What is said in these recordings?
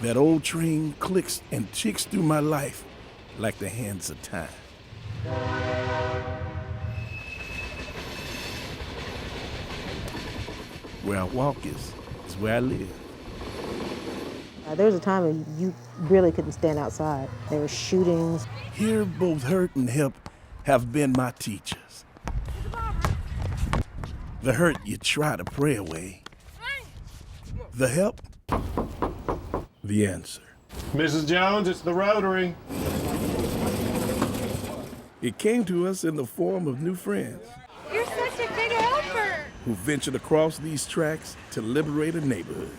That old train clicks and ticks through my life like the hands of time. Where I walk is where I live. There was a time when you really couldn't stand outside. There were shootings. Here, both hurt and help have been my teachers. The hurt you try to pray away. The help, the answer. Mrs. Jones, it's the Rotary. It came to us in the form of new friends. You're such a big helper. Who ventured across these tracks to liberate a neighborhood.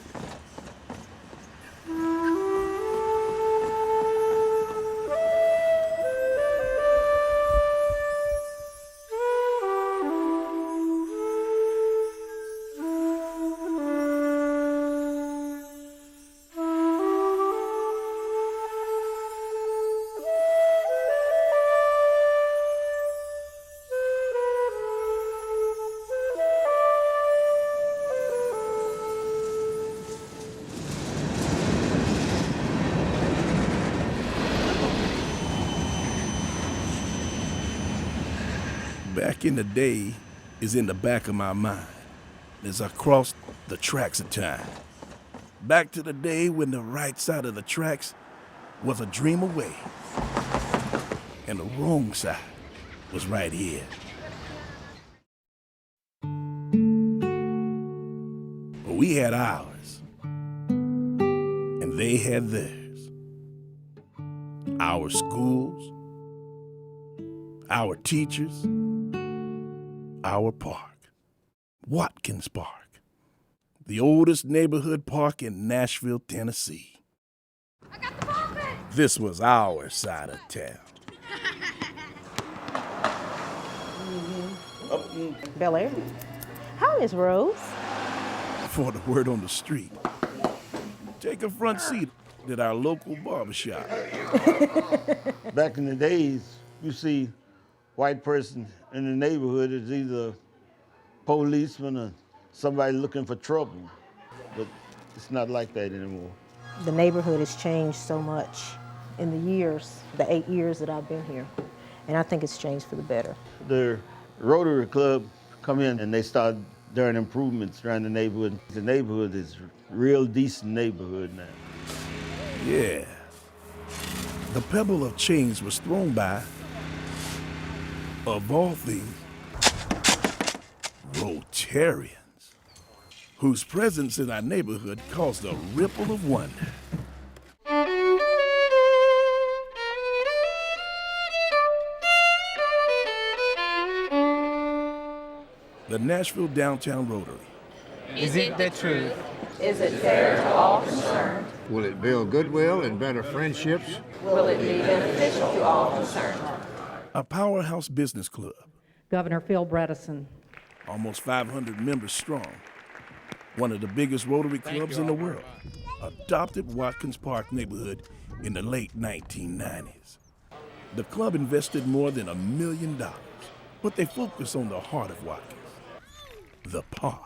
Back in the day is in the back of my mind as I crossed the tracks of time. Back to the day when the right side of the tracks was a dream away and the wrong side was right here. But we had ours and they had theirs. Our schools, our teachers, our park, Watkins Park, the oldest neighborhood park in Nashville, Tennessee. I got the ball back. This was our side of town. Bel Air. How is Rose? For the word on the street, take a front seat at our local barbershop. Back in the days, you see white person in the neighborhood is either policeman or somebody looking for trouble. But it's not like that anymore. The neighborhood has changed so much in the years, the 8 years that I've been here. And I think it's changed for the better. The Rotary Club come in and they start doing improvements around the neighborhood. The neighborhood is a real decent neighborhood now. Yeah. The pebble of change was thrown by, of all things, Rotarians, whose presence in our neighborhood caused a ripple of wonder. The Nashville Downtown Rotary. Is it the truth? Is it fair to all concerned? Will it build goodwill and better friendships? Will it be beneficial to all concerned? A powerhouse business club, Governor Phil Bredesen. almost 500 members strong. One of the biggest Rotary clubs in the world, adopted Watkins Park neighborhood in the late 1990s. The club invested more than $1 million, but they focus on the heart of Watkins, the park.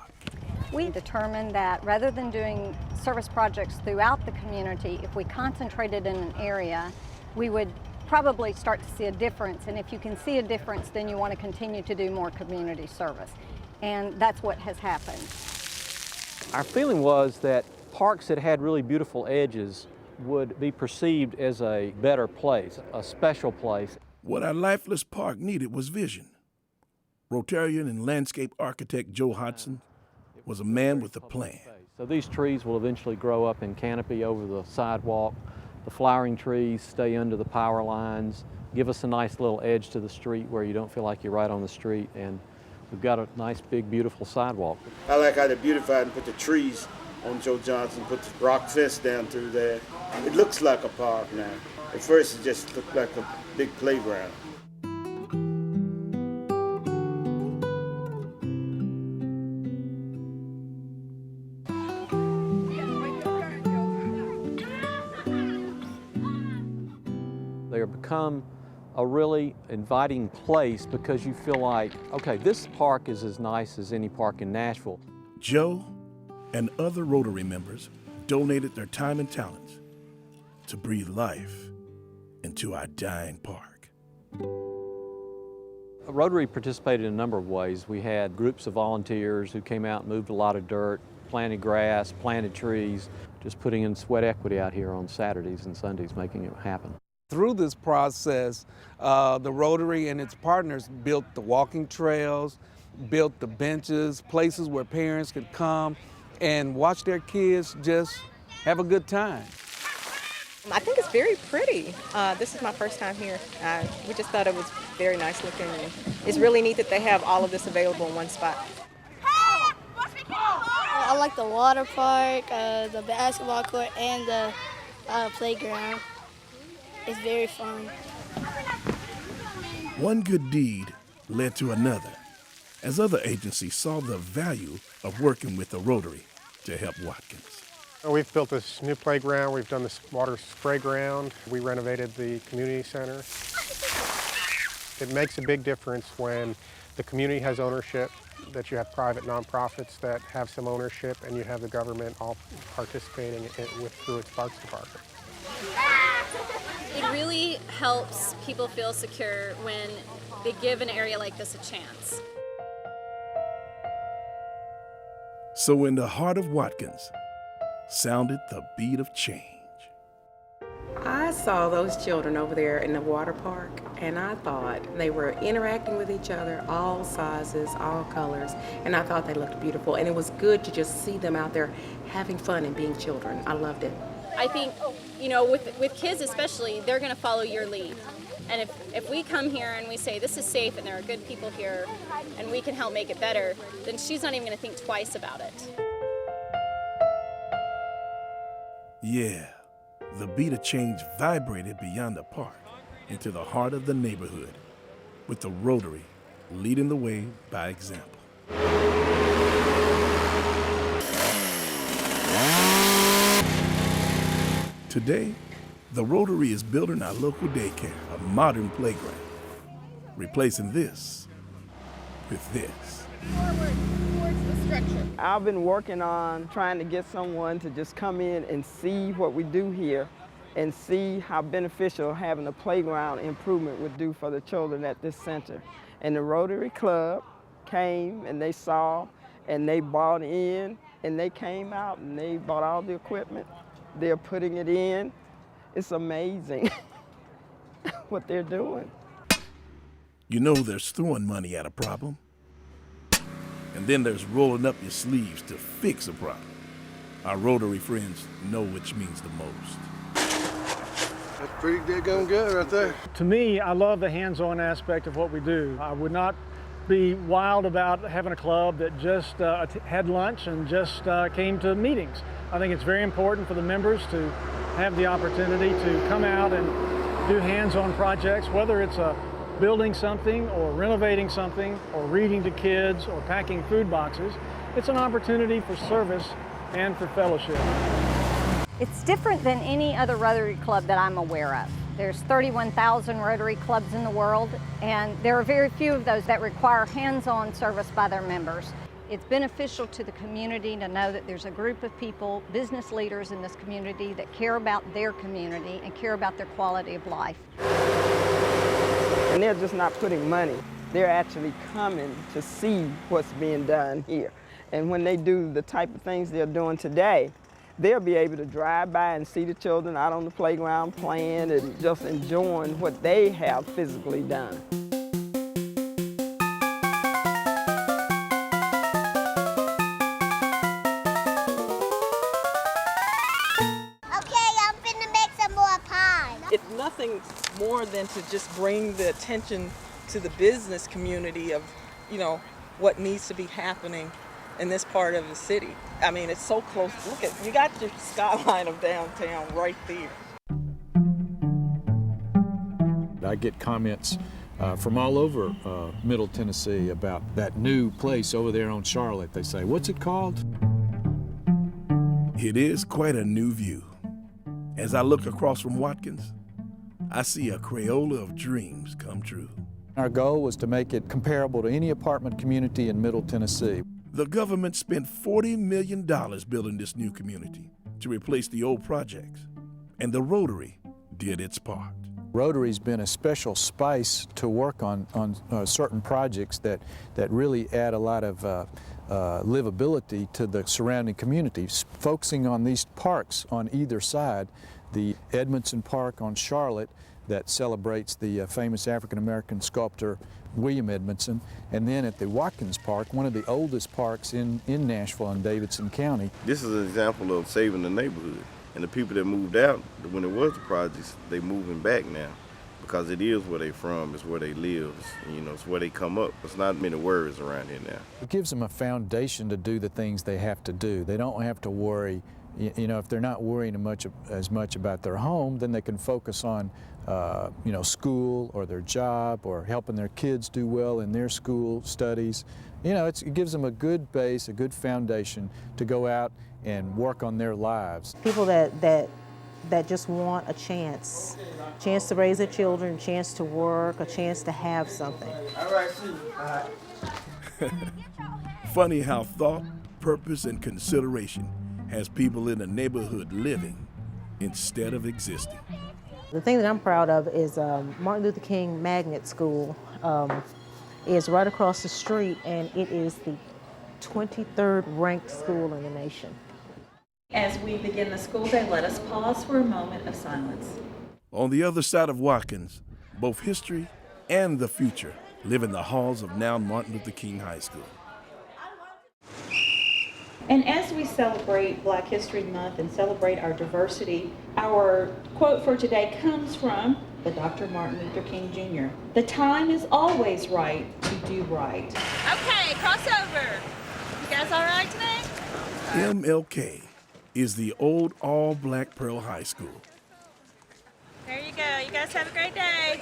We determined that rather than doing service projects throughout the community, if we concentrated in an area, we would probably start to see a difference. And if you can see a difference, then you want to continue to do more community service. And that's what has happened. Our feeling was that parks that had really beautiful edges would be perceived as a better place, a special place. What our lifeless park needed was vision. Rotarian and landscape architect Joe Hodson was a man with a plan. So these trees will eventually grow up in canopy over the sidewalk. The flowering trees stay under the power lines, give us a nice little edge to the street where you don't feel like you're right on the street, and we've got a nice, big, beautiful sidewalk. I like how they beautified and put the trees on Joe Johnson, put the rock fence down through there. It looks like a park now. At first it just looked like a big playground. They have become a really inviting place because you feel like, okay, this park is as nice as any park in Nashville. Joe and other Rotary members donated their time and talents to breathe life into our dying park. Rotary participated in a number of ways. We had groups of volunteers who came out and moved a lot of dirt, planted grass, planted trees, just putting in sweat equity out here on Saturdays and Sundays, making it happen. Through this process, the Rotary and its partners built the walking trails, built the benches, places where parents could come and watch their kids just have a good time. I think it's very pretty. This is my first time here. We just thought it was very nice looking. It's really neat that they have all of this available in one spot. I like the water park, the basketball court, and the playground. It's very fun. One good deed led to another, as other agencies saw the value of working with the Rotary to help Watkins. We've built this new playground. We've done this water spray ground. We renovated the community center. It makes a big difference when the community has ownership, that you have private nonprofits that have some ownership, and you have the government all participating through its parks department. It really helps people feel secure when they give an area like this a chance. So in the heart of Watkins sounded the beat of change. I saw those children over there in the water park, and I thought they were interacting with each other, all sizes, all colors, and I thought they looked beautiful. And it was good to just see them out there having fun and being children. I loved it. I think, you know, with kids especially, they're going to follow your lead. And if we come here and we say this is safe and there are good people here and we can help make it better, then she's not even going to think twice about it. Yeah, the beat of change vibrated beyond the park into the heart of the neighborhood, with the Rotary leading the way by example. Today, the Rotary is building our local daycare a modern playground, replacing this with this. Forward, towards the structure. I've been working on trying to get someone to just come in and see what we do here and see how beneficial having a playground improvement would do for the children at this center. And the Rotary Club came and they saw and they bought in and they came out and they bought all the equipment. They're putting it in. It's amazing what they're doing. You know there's throwing money at a problem. And then there's rolling up your sleeves to fix a problem. Our Rotary friends know which means the most. That's pretty daggone good right there. To me, I love the hands-on aspect of what we do. I would not be wild about having a club that just had lunch and just came to meetings. I think it's very important for the members to have the opportunity to come out and do hands-on projects, whether it's building something or renovating something or reading to kids or packing food boxes. It's an opportunity for service and for fellowship. It's different than any other Rotary Club that I'm aware of. There's 31,000 Rotary clubs in the world, and there are very few of those that require hands-on service by their members. It's beneficial to the community to know that there's a group of people, business leaders in this community that care about their community and care about their quality of life. And they're just not putting money. They're actually coming to see what's being done here. And when they do the type of things they're doing today, they'll be able to drive by and see the children out on the playground playing and just enjoying what they have physically done. It's nothing more than to just bring the attention to the business community of, you know, what needs to be happening in this part of the city. I mean, it's so close. Look at, you got your skyline of downtown right there. I get comments from all over Middle Tennessee about that new place over there on Charlotte. They say, what's it called? It is quite a new view. As I look across from Watkins, I see a Crayola of dreams come true. Our goal was to make it comparable to any apartment community in Middle Tennessee. The government spent $40 million building this new community to replace the old projects. and the Rotary did its part. Rotary's been a special spice to work on certain projects that really add a lot of livability to the surrounding communities, focusing on these parks on either side. The Edmondson Park on Charlotte that celebrates the famous African-American sculptor William Edmondson, and then at the Watkins Park, one of the oldest parks in Nashville and Davidson County. This is an example of saving the neighborhood. And the people that moved out, when it was the projects, they moving back now because it is where they from, it's where they live, you know, it's where they come up. There's not many worries around here now. It gives them a foundation to do the things they have to do. They don't have to worry, you know, if they're not worrying as much about their home, then they can focus on, you know, school or their job or helping their kids do well in their school studies. You know, it gives them a good base, a good foundation to go out and work on their lives. People that just want a chance to raise their children, a chance to work, a chance to have something. All right, Funny how thought, purpose, and consideration has people in the neighborhood living instead of existing. The thing that I'm proud of is Martin Luther King Magnet School is right across the street, and it is the 23rd ranked school in the nation. As we begin the school day, let us pause for a moment of silence. On the other side of Watkins, both history and the future live in the halls of now Martin Luther King High School. And as we celebrate Black History Month and celebrate our diversity, our quote for today comes from the Dr. Martin Luther King Jr. The time is always right to do right. Okay, crossover. You guys all right today? MLK is the old all-black Pearl High School. There you go. You guys have a great day.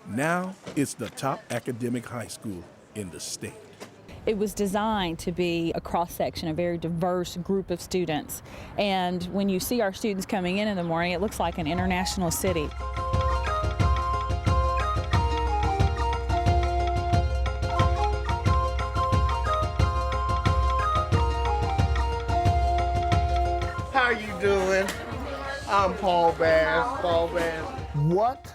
Now it's the top academic high school in the state. It was designed to be a cross-section, a very diverse group of students. And when you see our students coming in the morning, it looks like an international city. How you doing? I'm Paul Bass. What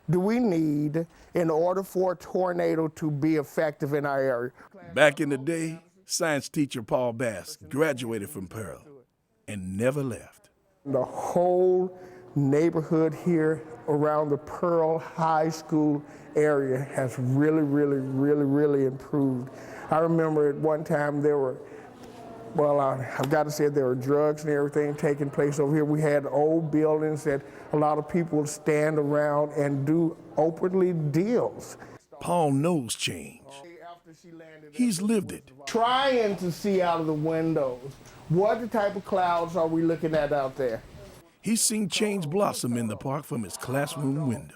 do we need in order for a tornado to be effective in our area? Back in the day, science teacher Paul Bass graduated from Pearl and never left. The whole neighborhood here around the Pearl High School area has really improved. I remember at one time there were, well, I've got to say there were drugs and everything taking place over here. We had old buildings that a lot of people would stand around and do openly deals. Paul knows change. He's lived it. Trying to see out of the windows. What type of clouds are we looking at out there? He's seen change blossom in the park from his classroom window.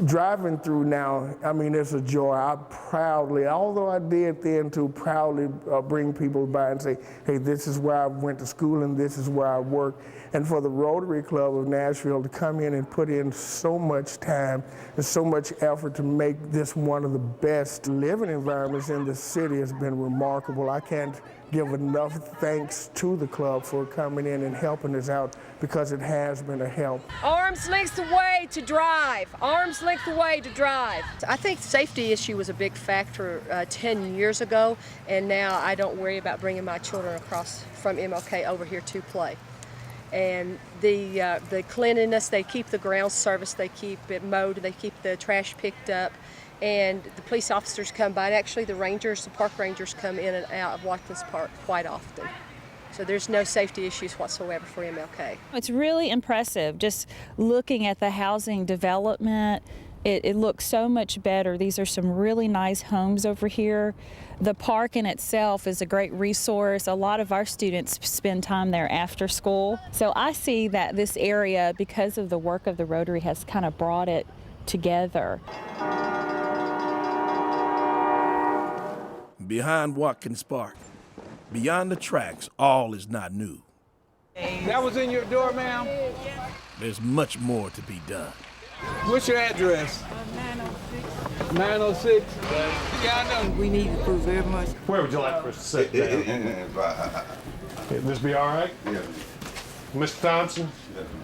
Driving through now, I mean, it's a joy. I proudly, although I did then to proudly bring people by and say, hey, this is where I went to school and this is where I work. And for the Rotary Club of Nashville to come in and put in so much time and so much effort to make this one of the best living environments in the city has been remarkable. I can't give enough thanks to the club for coming in and helping us out because it has been a help. Arm's length away to drive. Arm's length away to drive. I think safety issue was a big factor 10 years ago, and now I don't worry about bringing my children across from MLK over here to play. And the cleanliness, they keep the ground service, they keep it mowed, they keep the trash picked up, and the police officers come by, and actually the rangers, the park rangers come in and out of Watkins Park quite often. So there's no safety issues whatsoever for MLK. It's really impressive just looking at the housing development. It looks so much better. These are some really nice homes over here. The park in itself is a great resource. A lot of our students spend time there after school. So I see that this area, because of the work of the Rotary, has kind of brought it together. Behind Watkins Park, beyond the tracks, all is not new. That was in your door, ma'am? There's much more to be done. What's your address? 906. Yeah, I know. We need the food very much. Where would you like for us to sit down? This be all right? Yeah. Mr. Thompson,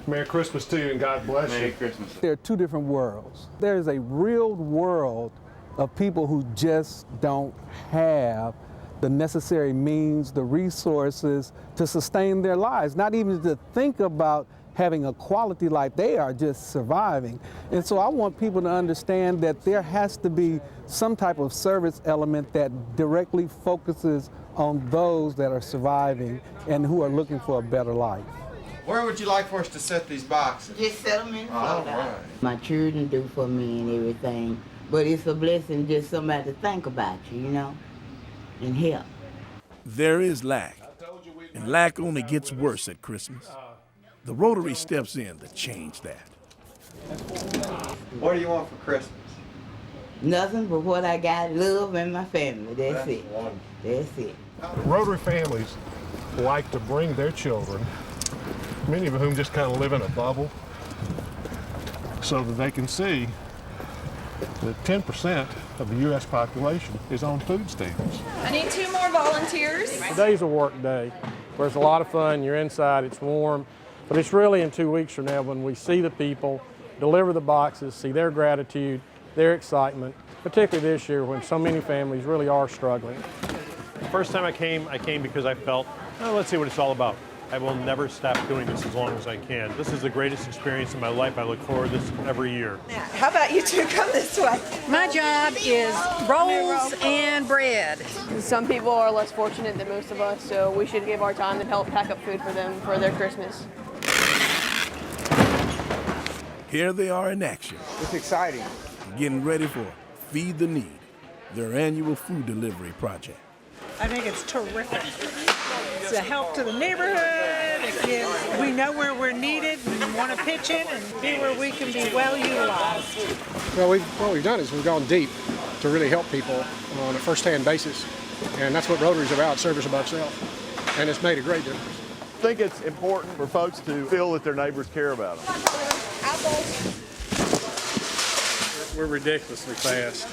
Merry Christmas to you and God bless you. Merry Christmas. There are two different worlds. There is a real world of people who just don't have the necessary means, the resources to sustain their lives, not even to think about having a quality life. They are just surviving. And so I want people to understand that there has to be some type of service element that directly focuses on those that are surviving and who are looking for a better life. Where would you like for us to set these boxes? Just set them in the floor. All right. My children do for me and everything, but it's a blessing just somebody to think about you, you know, and help. There is lack, and lack only gets worse at Christmas. The Rotary steps in to change that. What do you want for Christmas? Nothing but what I got, love and my family. That's it. Wonderful. That's it. Rotary families like to bring their children, many of whom just kind of live in a bubble, so that they can see that 10% of the U.S. population is on food stamps. I need 2 more volunteers. Today's a work day where it's a lot of fun. You're inside, it's warm, but it's really in 2 weeks from now when we see the people deliver the boxes, see their gratitude, their excitement, particularly this year when so many families really are struggling. The first time I came because I felt, oh, let's see what it's all about. I will never stop doing this as long as I can. This is the greatest experience in my life. I look forward to this every year. How about you two come this way? My job is rolls and bread. Some people are less fortunate than most of us, so we should give our time and help pack up food for them for their Christmas. Here they are in action. It's exciting. Getting ready for Feed the Need, their annual food delivery project. I think it's terrific. It's a help to the neighborhood. We know where we're needed and want to pitch in and be where we can be well utilized. Well, what we've done is we've gone deep to really help people on a first-hand basis, and that's what Rotary's about, service above self, and it's made a great difference. I think it's important for folks to feel that their neighbors care about them. We're ridiculously fast.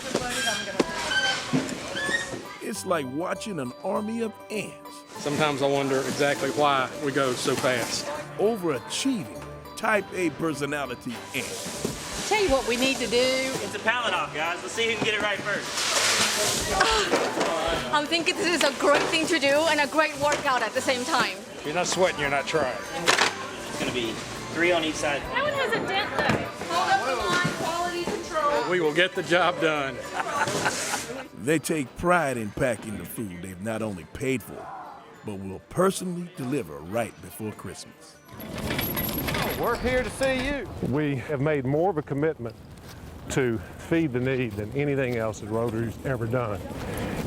It's like watching an army of ants. Sometimes I wonder exactly why we go so fast. Overachieving, type A personality ants. Tell you what we need to do. It's a pallet off, guys. Let's see who can get it right first. I'm thinking this is a great thing to do and a great workout at the same time. If you're not sweating, you're not trying. It's going to be 3 on each side. That one has a dent though. Hold up the line, quality control. We will get the job done. They take pride in packing the food they've not only paid for, but will personally deliver right before Christmas. We're here to see you. We have made more of a commitment to feed the need than anything else that Rotary's ever done.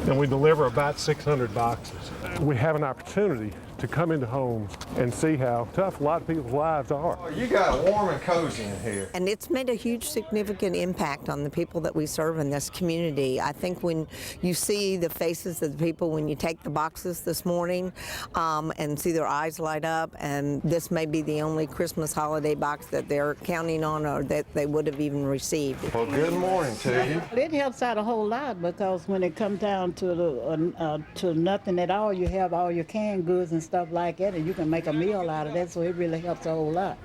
And we deliver about 600 boxes. We have an opportunity to come into homes and see how tough a lot of people's lives are. Oh, you got it warm and cozy in here. And it's made a huge significant impact on the people that we serve in this community. I think when you see the faces of the people when you take the boxes this morning and see their eyes light up, and this may be the only Christmas holiday box that they're counting on or that they would have even received. Well, good morning to you. It helps out a whole lot because when it comes down to nothing at all, you have all your canned goods and stuff like that, and you can make a meal out of that, so it really helps a whole lot.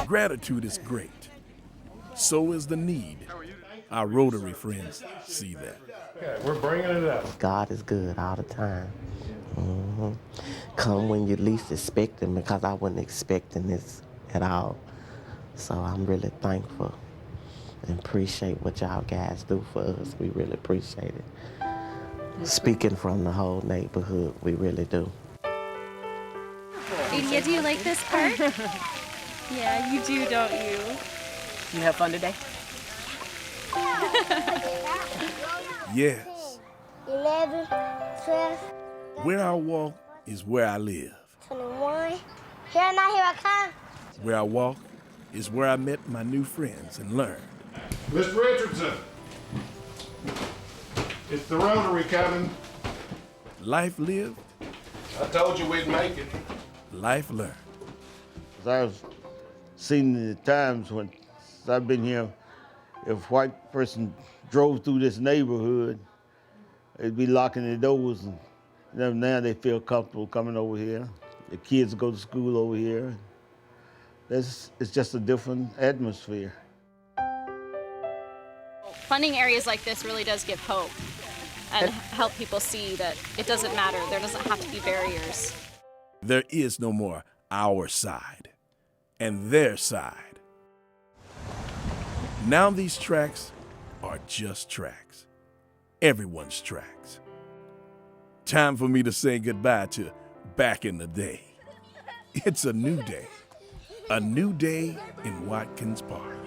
Gratitude is great. So is the need. Our Rotary friends see that. Okay, we're bringing it up. God is good all the time. Come when you least expect him, because I wasn't expecting this at all. So I'm really thankful and appreciate what y'all guys do for us. We really appreciate it. Speaking from the whole neighborhood, we really do. Adia, do you like this part? Yeah, you do, don't you? You have fun today? Yes. 11, 12. Where I walk is where I live. 21. Here I come. Where I walk is where I met my new friends and learned. Mr. Richardson, it's the Rotary coming. Life lived. I told you we'd make it. Life learned. I've seen the times when I've been here, if a white person drove through this neighborhood, they'd be locking the doors, and now they feel comfortable coming over here. The kids go to school over here. It's just a different atmosphere. Funding areas like this really does give hope and help people see that it doesn't matter. There doesn't have to be barriers. There is no more our side and their side. Now these tracks are just tracks. Everyone's tracks. Time for me to say goodbye to back in the day. It's a new day in Watkins Park.